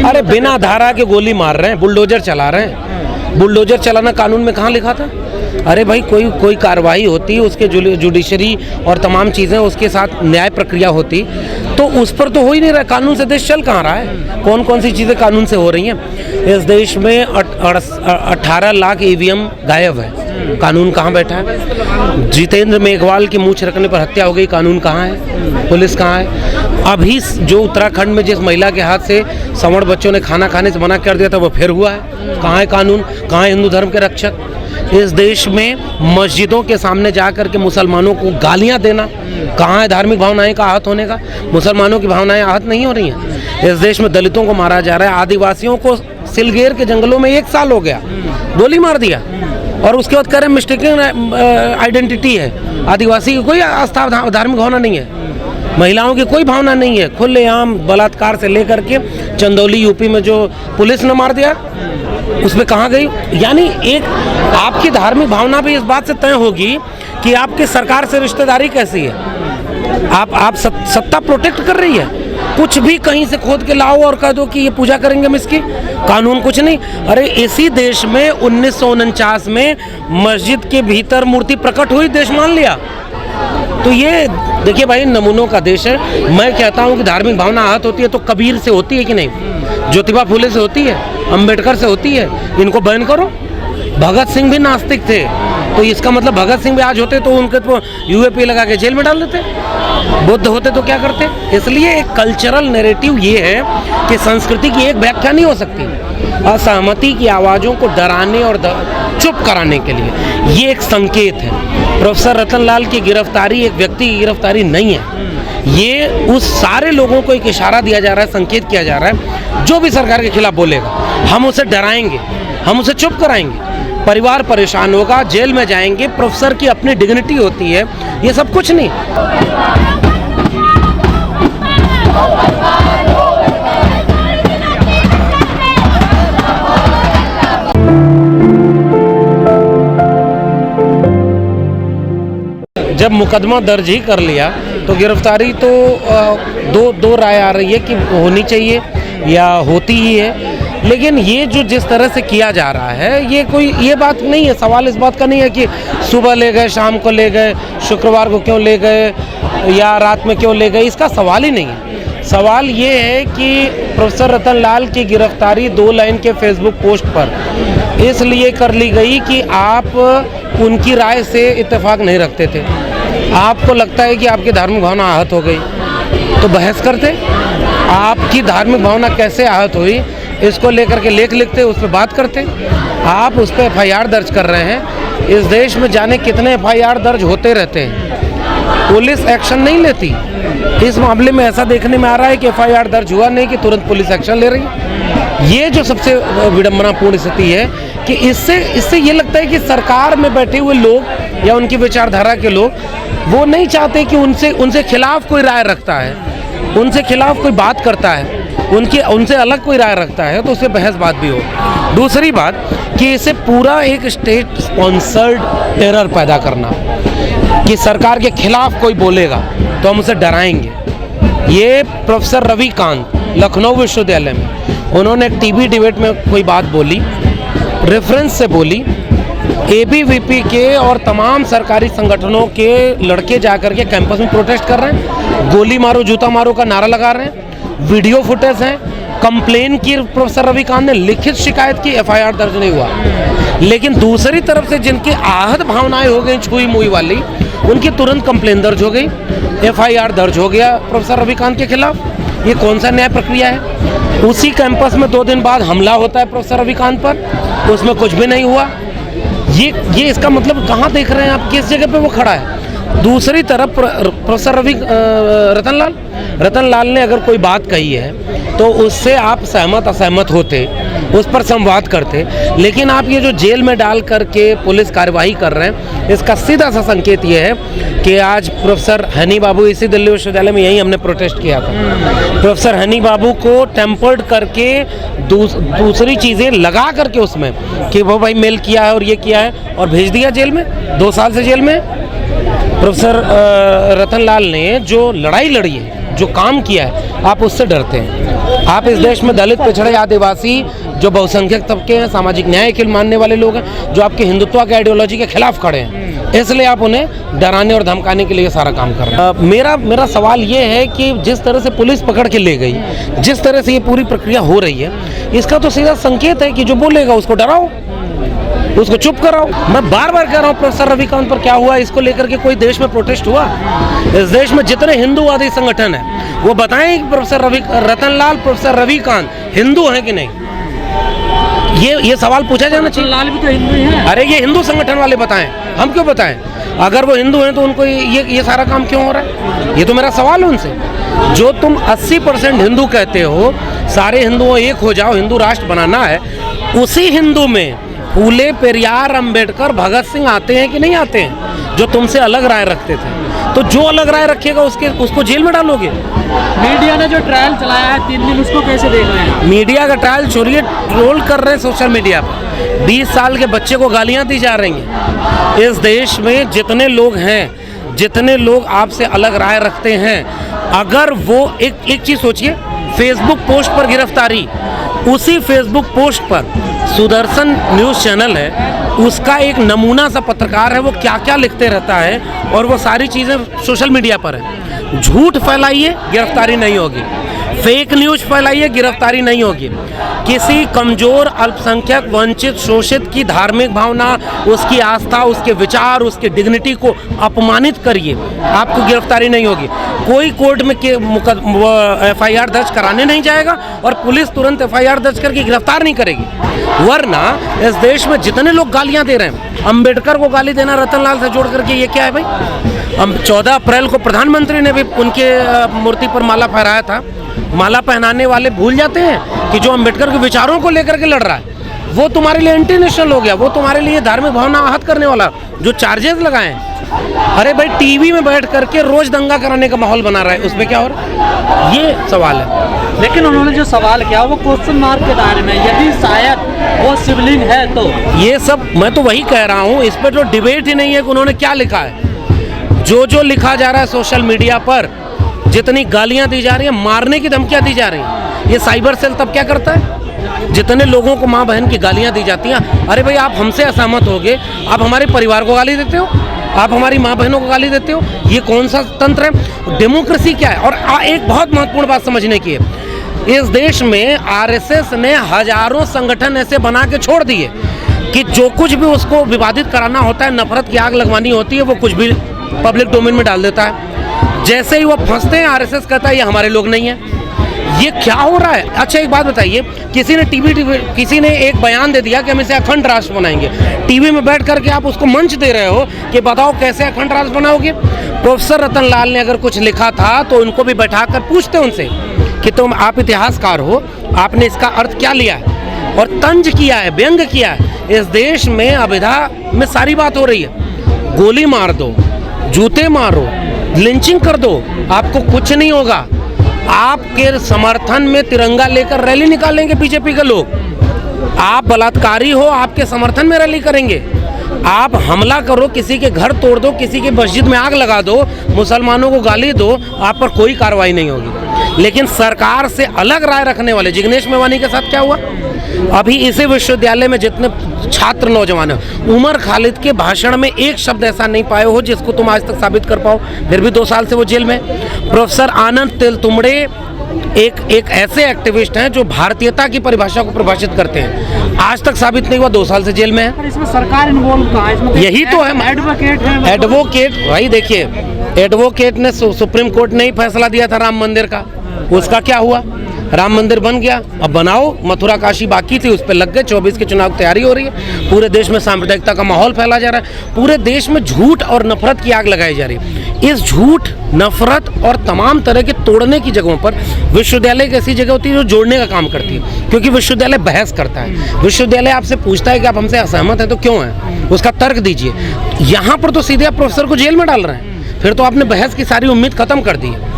अरे बिना धारा के गोली मार रहे हैं, बुलडोजर चला रहे हैं। बुलडोजर चलाना कानून में कहाँ लिखा था? अरे भाई कोई कार्रवाई होती, उसके जुडिशरी और तमाम चीज़ें उसके साथ न्याय प्रक्रिया होती, तो उस पर तो हो ही नहीं रहा। कानून से देश चल कहाँ रहा है? कौन कौन सी चीज़ें कानून से हो रही हैं? इस देश में 18 लाख ईवीएम गायब है। कानून कहाँ बैठा है? जितेंद्र मेघवाल की मूंछ रखने पर हत्या हो गई, कानून कहाँ है? पुलिस कहाँ है? अभी जो उत्तराखंड में जिस महिला के हाथ से सवर्ण बच्चों ने खाना खाने से मना कर दिया था, वो फिर हुआ है। कहाँ है कानून? कहाँ है हिंदू धर्म के रक्षक? इस देश में मस्जिदों के सामने जाकर के मुसलमानों को गालियां देना, कहाँ है धार्मिक भावनाएं का आहत होने का? मुसलमानों की भावनाएं आहत नहीं हो रही हैं। इस देश में दलितों को मारा जा रहा है। आदिवासियों को सिलगेर के जंगलों में 1 साल हो गया, गोली मार दिया, और उसके बाद कह रहे मिस्टेकन आइडेंटिटी है। आदिवासी की कोई आस्था धार्मिक भावना नहीं है, महिलाओं की कोई भावना नहीं है। खुलेआम बलात्कार से लेकर के चंदौली यूपी में जो पुलिस ने मार दिया, उसमें कहाँ गई? यानी एक आपकी धार्मिक भावना भी इस बात से तय होगी कि आपकी सरकार से रिश्तेदारी कैसी है। आप सत्ता प्रोटेक्ट कर रही है, कुछ भी कहीं से खोद के लाओ और कह दो कि ये पूजा करेंगे हम इसकी, कानून कुछ नहीं। अरे इसी देश में 1949 में मस्जिद के भीतर मूर्ति प्रकट हुई, देश मान लिया। तो ये देखिए भाई, नमूनों का देश है। मैं कहता हूँ कि धार्मिक भावना आहत होती है तो कबीर से होती है कि नहीं? ज्योतिबा फुले से होती है, अंबेडकर से होती है। इनको बैन करो। भगत सिंह भी नास्तिक थे, तो इसका मतलब भगत सिंह भी आज होते तो उनके तो यूएपी लगा के जेल में डाल देते। बुद्ध होते तो क्या करते? इसलिए एक कल्चरल नैरेटिव ये है कि संस्कृति की एक व्याख्या नहीं हो सकती। असहमति की आवाज़ों को डराने और चुप कराने के लिए ये एक संकेत है। प्रोफेसर रतनलाल की गिरफ्तारी एक व्यक्ति की गिरफ्तारी नहीं है, ये उस सारे लोगों को एक इशारा दिया जा रहा है, संकेत किया जा रहा है। जो भी सरकार के खिलाफ बोलेगा, हम उसे डराएंगे, हम उसे चुप कराएंगे। परिवार परेशान होगा, जेल में जाएंगे। प्रोफेसर की अपनी डिग्निटी होती है, ये सब कुछ नहीं। जब मुकदमा दर्ज ही कर लिया तो गिरफ्तारी तो दो राय आ रही है कि होनी चाहिए या होती ही है। लेकिन ये जो जिस तरह से किया जा रहा है, ये बात नहीं है। सवाल इस बात का नहीं है कि सुबह ले गए, शाम को ले गए, शुक्रवार को क्यों ले गए या रात में क्यों ले गए, इसका सवाल ही नहीं है। सवाल ये है कि प्रोफेसर रतनलाल की गिरफ्तारी 2 लाइन के फेसबुक पोस्ट पर इसलिए कर ली गई कि आप उनकी राय से इत्तेफाक नहीं रखते थे। आपको लगता है कि आपकी धार्मिक भावना आहत हो गई तो बहस करते। आपकी धार्मिक भावना कैसे आहत हुई इसको लेकर के लेख लिखते, उस पर बात करते। आप उस पर FIR दर्ज कर रहे हैं। इस देश में जाने कितने FIR दर्ज होते रहते हैं, पुलिस एक्शन नहीं लेती। इस मामले में ऐसा देखने में आ रहा है कि FIR दर्ज हुआ नहीं कि तुरंत पुलिस एक्शन ले रही है। ये जो सबसे विडंबनापूर्ण स्थिति है कि इससे ये लगता है कि सरकार में बैठे हुए लोग या उनकी विचारधारा के लोग वो नहीं चाहते कि उनसे खिलाफ कोई राय रखता है, उनसे खिलाफ कोई बात करता है, उनसे अलग कोई राय रखता है तो उससे बहस बात भी हो। दूसरी बात कि इसे पूरा एक स्टेट स्पॉन्सर्ड टेरर पैदा करना कि सरकार के खिलाफ कोई बोलेगा तो हम उसे डराएंगे। ये प्रोफेसर रविकांत लखनऊ विश्वविद्यालय में उन्होंने एक टीवी डिबेट में कोई बात बोली, रेफरेंस से बोली। ABVP के और तमाम सरकारी संगठनों के लड़के जाकर के कैंपस में प्रोटेस्ट कर रहे हैं, गोली मारो जूता मारो का नारा लगा रहे हैं। वीडियो फुटेज हैं, कंप्लेन की प्रोफेसर रविकांत ने, लिखित शिकायत की, FIR दर्ज नहीं हुआ। लेकिन दूसरी तरफ से जिनकी आहत भावनाएं हो गई छुई मुई वाली, उनकी तुरंत कंप्लेन दर्ज हो गई, FIR दर्ज हो गया प्रोफेसर रविकांत के खिलाफ। ये कौन सा न्याय प्रक्रिया है? उसी कैंपस में 2 दिन बाद हमला होता है प्रोफेसर रविकांत पर, उसमें कुछ भी नहीं हुआ। ये इसका मतलब कहाँ देख रहे हैं आप, किस जगह पे वो खड़ा है? दूसरी तरफ प्रोफेसर रतनलाल ने अगर कोई बात कही है तो उससे आप सहमत असहमत होते, उस पर संवाद करते। लेकिन आप ये जो जेल में डाल करके पुलिस कार्यवाही कर रहे हैं, इसका सीधा सा संकेत ये है कि आज प्रोफेसर हनी बाबू, इसी दिल्ली विश्वविद्यालय में यही हमने प्रोटेस्ट किया था, प्रोफेसर हनी बाबू को टेम्पर्ड करके दूसरी चीज़ें लगा करके उसमें कि वो भाई मेल किया है और ये किया है और भेज दिया जेल में, 2 साल से जेल में। प्रोफेसर रतनलाल ने जो लड़ाई लड़ी है, जो काम किया है, आप उससे डरते हैं। आप इस देश में दलित, पिछड़े, आदिवासी, जो बहुसंख्यक तबके हैं, सामाजिक न्याय के मानने वाले लोग हैं, जो आपके हिंदुत्व के आइडियोलॉजी के खिलाफ खड़े हैं, इसलिए आप उन्हें डराने और धमकाने के लिए सारा काम कर रहे हैं। मेरा सवाल ये है कि जिस तरह से पुलिस पकड़ के ले गई, जिस तरह से ये पूरी प्रक्रिया हो रही है, इसका तो सीधा संकेत है कि जो बोलेगा उसको डराओ, उसको चुप कराओ। मैं बार बार कह रहा हूँ, प्रोफेसर रविकांत पर क्या हुआ, इसको लेकर के कोई देश में प्रोटेस्ट हुआ? इस देश में जितने हिंदूवादी संगठन है वो बताएं कि प्रोफेसर रतनलाल, प्रोफेसर रविकांत हिंदू हैं कि नहीं? ये सवाल पूछा जाना चाहिए। लाल भी तो हिंदू हैं। अरे ये हिंदू संगठन वाले बताएं, हम क्यों बताएं? अगर वो हिंदू हैं तो उनको ये सारा काम क्यों हो रहा है? ये तो मेरा सवाल है उनसे। जो तुम 80% हिंदू कहते हो, सारे हिंदुओं एक हो जाओ, हिंदू राष्ट्र बनाना है, उसी हिंदू में फूले, पेरियार, अंबेडकर, भगत सिंह आते हैं कि नहीं आते हैं, जो तुमसे अलग राय रखते थे? तो जो अलग राय रखेगा उसको जेल में डालोगे। मीडिया ने जो ट्रायल चलाया है 3 दिन, उसको कैसे देख रहे हैं? मीडिया का ट्रायल छोड़िए, ट्रोल कर रहे हैं सोशल मीडिया पर। 20 साल के बच्चे को गालियां दी जा रही हैं। इस देश में जितने लोग हैं, जितने लोग आपसे अलग राय रखते हैं, अगर वो एक चीज़ सोचिए, फेसबुक पोस्ट पर गिरफ्तारी, उसी फेसबुक पोस्ट पर सुदर्शन न्यूज़ चैनल है, उसका एक नमूना सा पत्रकार है, वो क्या क्या लिखते रहता है, और वो सारी चीज़ें सोशल मीडिया पर है। झूठ फैलाइए, गिरफ्तारी नहीं होगी। फेक न्यूज़ फैलाइए, गिरफ्तारी नहीं होगी। किसी कमज़ोर, अल्पसंख्यक, वंचित, शोषित की धार्मिक भावना, उसकी आस्था, उसके विचार, उसके डिग्निटी को अपमानित करिए, आपको गिरफ्तारी नहीं होगी। कोई कोर्ट में FIR दर्ज कराने नहीं जाएगा और पुलिस तुरंत FIR दर्ज करके गिरफ्तार नहीं करेगी। वरना इस देश में जितने लोग गालियां दे रहे हैं, अंबेडकर को गाली देना रतनलाल से जोड़ करके, ये क्या है भाई? हम 14 अप्रैल को प्रधानमंत्री ने भी उनके मूर्ति पर माला फहराया था। माला पहनाने वाले भूल जाते हैं कि जो अंबेडकर के विचारों को लेकर के लड़ रहा है, वो तुम्हारे लिए एंटी नेशनल हो गया, वो तुम्हारे लिए धार्मिक भावना आहत करने वाला जो चार्जेस लगाए हैं। अरे भाई, टीवी में बैठ करके रोज दंगा कराने का माहौल बना रहा है, उसमें क्या हो रहा है? ये सवाल है। लेकिन उन्होंने जो सवाल किया वो क्वेश्चन मार्क के दायरे में, यदि शायद वो शिवलिंग है तो ये सब मैं तो वही कह रहा हूँ, इस पर तो डिबेट ही नहीं है कि उन्होंने क्या लिखा है। जो लिखा जा रहा है सोशल मीडिया पर, जितनी गालियां दी जा रही हैं, मारने की धमकियां दी जा रही हैं, ये साइबर सेल तब क्या करता है? जितने लोगों को माँ बहन की गालियां दी जाती हैं, अरे भाई आप हमसे असहमत हो गए, आप हमारे परिवार को गाली देते हो, आप हमारी माँ बहनों को गाली देते हो, ये कौन सा तंत्र है? डेमोक्रेसी क्या है? और एक बहुत महत्वपूर्ण बात समझने की है, इस देश में RSS ने हजारों संगठन ऐसे बना के छोड़ दिए कि जो कुछ भी उसको विवादित कराना होता है, नफरत की आग लगवानी होती है, वो कुछ भी पब्लिक डोमेन में डाल देता है। जैसे ही वो फंसते हैं, RSS कहता है ये हमारे लोग नहीं है। ये क्या हो रहा है? अच्छा एक बात बताइए, किसी ने एक बयान दे दिया कि हम इसे अखंड राष्ट्र बनाएंगे। टीवी में बैठ करके आप उसको मंच दे रहे हो कि बताओ कैसे अखंड राष्ट्र बनाओगे। प्रोफेसर रतनलाल ने अगर कुछ लिखा था तो उनको भी बैठा कर पूछते उनसे कि आप इतिहासकार हो, आपने इसका अर्थ क्या लिया है, और तंज किया है, व्यंग किया है। इस देश में अभिधा में सारी बात हो रही है, गोली मार दो, जूते मारो, लिंचिंग कर दो, आपको कुछ नहीं होगा। आपके समर्थन में तिरंगा लेकर रैली निकालेंगे बीजेपी के लोग। आप बलात्कारी हो, आपके समर्थन में रैली करेंगे। आप हमला करो, किसी के घर तोड़ दो, किसी के मस्जिद में आग लगा दो, मुसलमानों को गाली दो, आप पर कोई कार्रवाई नहीं होगी। लेकिन सरकार से अलग राय रखने वाले जिग्नेश मेवानी के साथ क्या हुआ? अभी इसी विश्वविद्यालय में जितने छात्र नौजवान हैं, उमर खालिद के भाषण में एक शब्द ऐसा नहीं पाए हो जिसको तुम आज तक साबित कर पाओ, फिर भी 2 साल से वो जेल में। प्रोफेसर आनंद तेलतुंबड़े एक ऐसे एक्टिविस्ट हैं जो भारतीयता की परिभाषा को परिभाषित करते हैं, आज तक साबित नहीं हुआ, 2 साल से जेल में है। इसमें सरकार इन्वॉल्व कहाँ है? इसमें यही तो है, एडवोकेट है। एडवोकेट भाई देखिए, एडवोकेट ने सुप्रीम कोर्ट ने ही फैसला दिया था राम मंदिर का, उसका क्या हुआ? राम मंदिर बन गया, अब बनाओ, मथुरा काशी बाकी थी, उस पर लग गए। 24 के चुनाव की तैयारी हो रही है, पूरे देश में सांप्रदायिकता का माहौल फैला जा रहा है, पूरे देश में झूठ और नफरत की आग लगाई जा रही है। इस झूठ, नफरत और तमाम तरह के तोड़ने की जगहों पर विश्वविद्यालय एक ऐसी जगह होती है जो जोड़ने का काम करती है, क्योंकि विश्वविद्यालय बहस करता है। विश्वविद्यालय आपसे पूछता है कि आप हमसे असहमत हैं तो क्यों हैं, उसका तर्क दीजिए। यहाँ पर तो सीधे आप प्रोफेसर को जेल में डाल रहे हैं, फिर तो आपने बहस की सारी उम्मीद खत्म कर दी है।